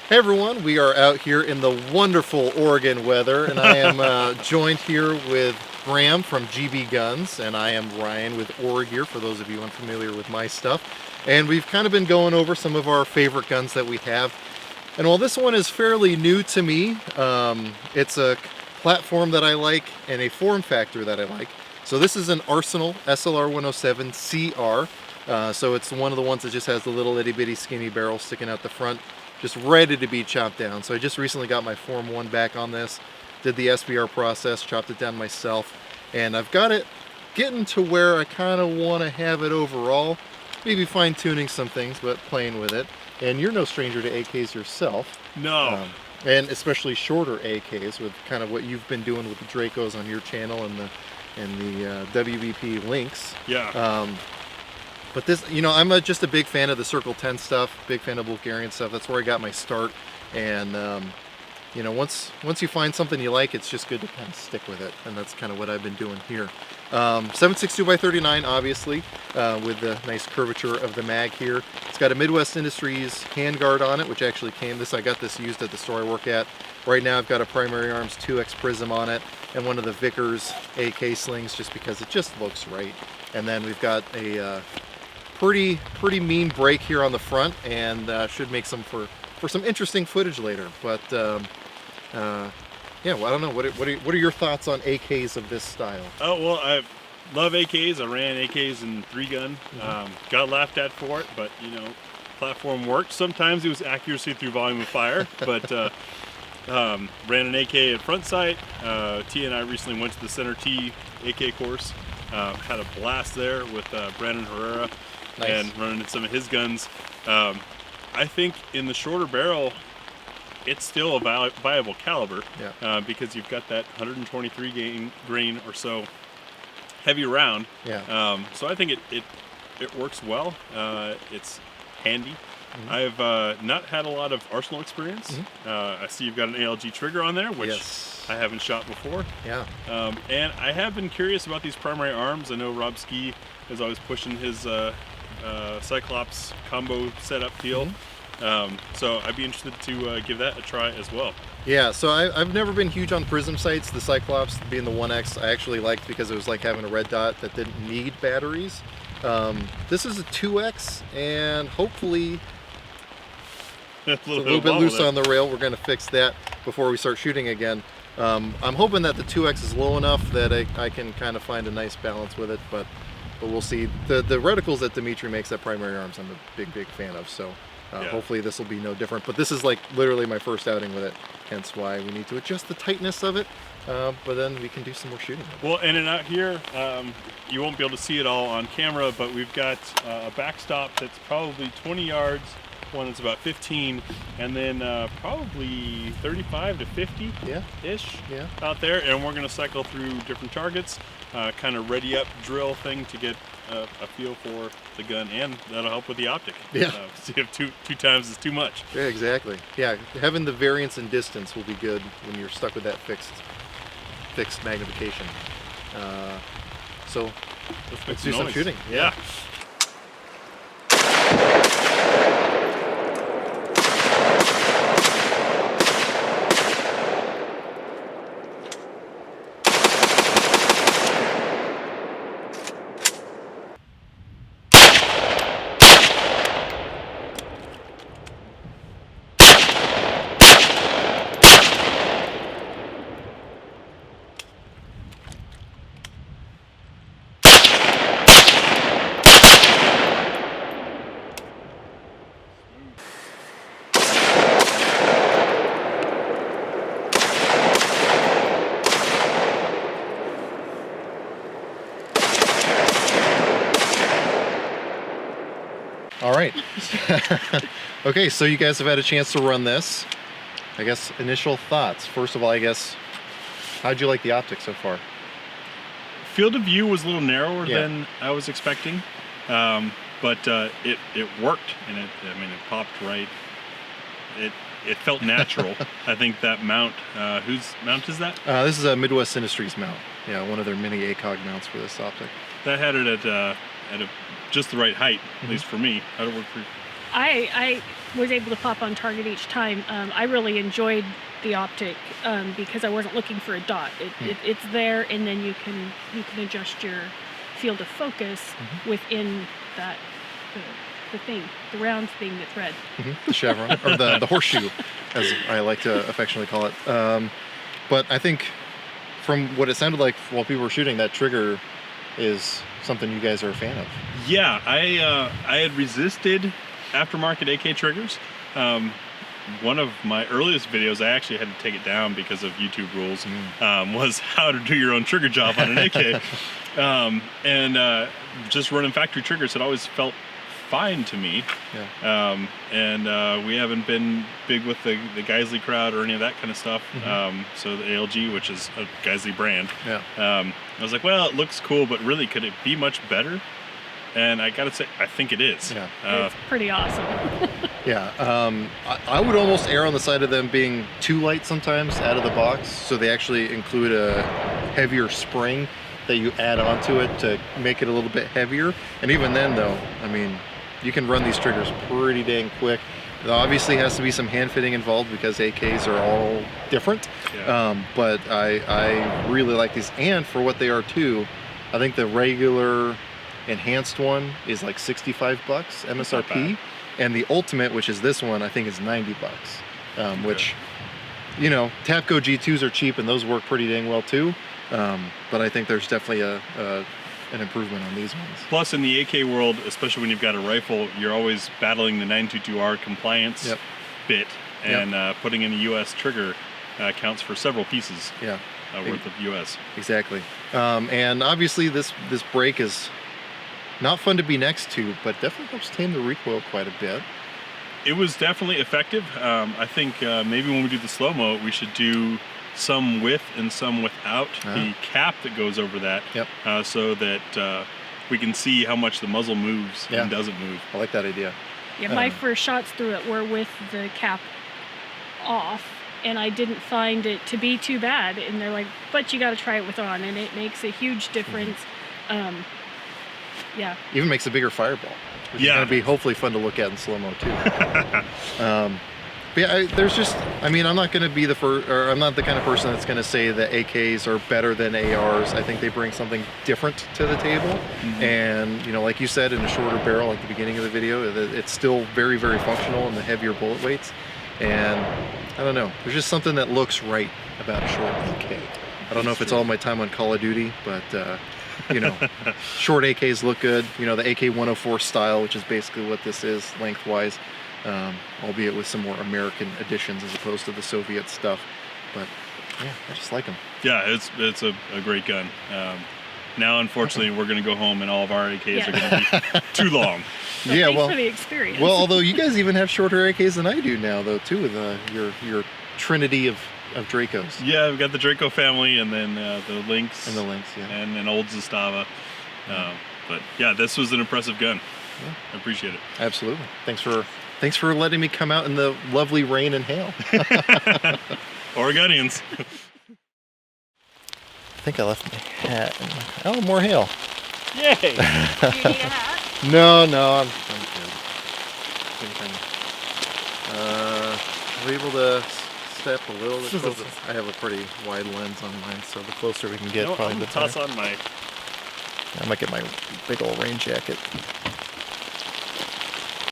Hey everyone, we are out here in the wonderful Oregon weather, and I am joined here with Graham from GBGuns, and I am Ryan with OreGear, for those of you unfamiliar with my stuff. And we've kind of been going over some of our favorite guns that we have. And while this one is fairly new to me, it's a platform that I like and a form factor that I like. So this is an Arsenal SLR 107CR. So it's one of the ones that just has the little itty bitty skinny barrel sticking out the front, just ready to be chopped down. So I just recently got my Form 1 back on this, did the SBR process, chopped it down myself, and I've got it getting to where I kind of want to have it overall. Maybe fine-tuning some things, but playing with it. And you're no stranger to AKs yourself. No. And especially shorter AKs, with kind of what you've been doing with the Dracos on your channel and the WBP links. Yeah. But this, you know, I'm just a big fan of the Circle 10 stuff, big fan of Bulgarian stuff. That's where I got my start. And, you know, once you find something you like, it's just good to kind of stick with it. And that's kind of what I've been doing here. 7.62x39, obviously, with the nice curvature of the mag here. It's got a Midwest Industries handguard on it, which actually I got this used at the store I work at. Right now I've got a Primary Arms 2X Prism on it, and one of the Vickers AK slings, just because it just looks right. And then we've got a pretty mean break here on the front, and should make some for some interesting footage later. But yeah, well, I don't know. What are your thoughts on AKs of this style? Oh, well, I love AKs. I ran AKs in 3-gun. Got laughed at for it, but, you know, platform worked. Sometimes it was accuracy through volume of fire, but ran an AK at front sight. T and I recently went to the Center T AK course. Had a blast there with Brandon Herrera. Nice. And running some of his guns. I think in the shorter barrel, it's still a viable caliber. Yeah. Because you've got that 123 grain or so heavy round. Yeah. So I think it works well. It's handy. Mm-hmm. I've not had a lot of Arsenal experience. Mm-hmm. I see you've got an ALG trigger on there, which yes. I haven't shot before. Yeah. And I have been curious about these primary arms. I know Rob Ski is always pushing his Cyclops combo setup deal. Mm-hmm. So I'd be interested to give that a try as well. Yeah, so I've never been huge on prism sights. The Cyclops being the 1X I actually liked because it was like having a red dot that didn't need batteries. This is a 2X, and hopefully it's a little bit loose on the rail. We're going to fix that before we start shooting again. I'm hoping that the 2X is low enough that I can kind of find a nice balance with it, but we'll see. The reticles that Dimitri makes at Primary Arms, I'm a big fan of, so yeah. Hopefully this will be no different. But this is like literally my first outing with it, hence why we need to adjust the tightness of it, but then we can do some more shooting. Well, and out here, you won't be able to see it all on camera, but we've got a backstop that's probably 20 yards, one that's about 15, and then probably 35 to 50-ish out there, and we're going to cycle through different targets, kind of ready up drill thing to get a feel for the gun, and that'll help with the optic. Yeah. See if two times is too much. Yeah, exactly. Yeah, having the variance in distance will be good when you're stuck with that fixed magnification. So let's do some shooting. Yeah. All right. Okay, so you guys have had a chance to run this. I guess initial thoughts. First of all, I guess, how'd you like the optics so far? Field of view was a little narrower than I was expecting, but it worked, and it popped right. It felt natural. I think that mount, whose mount is that? This is a Midwest Industries mount. Yeah, one of their mini ACOG mounts for this optic. That had it at just the right height, at least for me. How'd it work for you? I was able to pop on target each time. I really enjoyed the optic because I wasn't looking for a dot. It's there, and then you can adjust your field of focus within that the round thing that's red. The chevron, or the horseshoe, as I like to affectionately call it. But I think from what it sounded like while people were shooting, that trigger is something you guys are a fan of. Yeah, I had resisted aftermarket AK triggers. One of my earliest videos, I actually had to take it down because of YouTube rules, was how to do your own trigger job on an AK. Just running factory triggers had always felt fine to me. We haven't been big with the Geisley crowd or any of that kind of stuff. So the ALG, which is a Geisley brand. I was like, well, it looks cool, but really, could it be much better? And I gotta say, I think it is. It's pretty awesome. I would almost err on the side of them being too light sometimes out of the box. So they actually include a heavier spring that you add onto it to make it a little bit heavier. And even then, though, I mean, you can run these triggers pretty dang quick. There obviously has to be some hand fitting involved because AKs are all different. But I really like these, and for what they are too, I think the regular enhanced one is like 65 bucks MSRP, and the ultimate, which is this one, I think is 90 bucks. Which, you know, Tapco G2s are cheap and those work pretty dang well too. But I think there's definitely an improvement on these ones. Plus, in the AK world, especially when you've got a rifle, you're always battling the 922R compliance bit, and putting in a US trigger counts for several pieces worth of US. Exactly. And obviously this brake is not fun to be next to, but definitely helps tame the recoil quite a bit. It was definitely effective. I think maybe when we do the slow-mo, we should do some with and some without the cap that goes over that, so that we can see how much the muzzle moves and doesn't move. I like that idea. Yeah, my first shots through it were with the cap off, and I didn't find it to be too bad. And they're like, but you got to try it with on, and it makes a huge difference. Even makes a bigger fireball, which is going to be hopefully fun to look at in slow-mo too. But yeah, there's just, I mean, I'm not going to be the first, or I'm not the kind of person that's going to say that AKs are better than ARs. I think they bring something different to the table. And, you know, like you said, in a shorter barrel, like the beginning of the video, it's still very, very functional in the heavier bullet weights. And I don't know, there's just something that looks right about a short AK. I don't know if it's all my time on Call of Duty, but you know, short AKs look good. You know, the AK-104 style, which is basically what this is lengthwise, albeit with some more American additions as opposed to the Soviet stuff. But yeah, I just like them. Yeah, it's a great gun. Now, unfortunately, we're going to go home and all of our AKs are going to be too long. But thanks for the experience. Well, although you guys even have shorter AKs than I do now, though, too, with your trinity of Dracos. Yeah, we've got the Draco family, and then the Lynx. And the Lynx, and an old Zastava. But yeah, this was an impressive gun. I appreciate it. Absolutely. Thanks for letting me come out in the lovely rain and hail. Oregonians. I think I left my hat. Oh, more hail. Yay! Do you need a hat? No, I'm good. We're able to step a little bit closer. I have a pretty wide lens on mine, so the closer we can get, probably the better. Toss on my... I might get my big old rain jacket.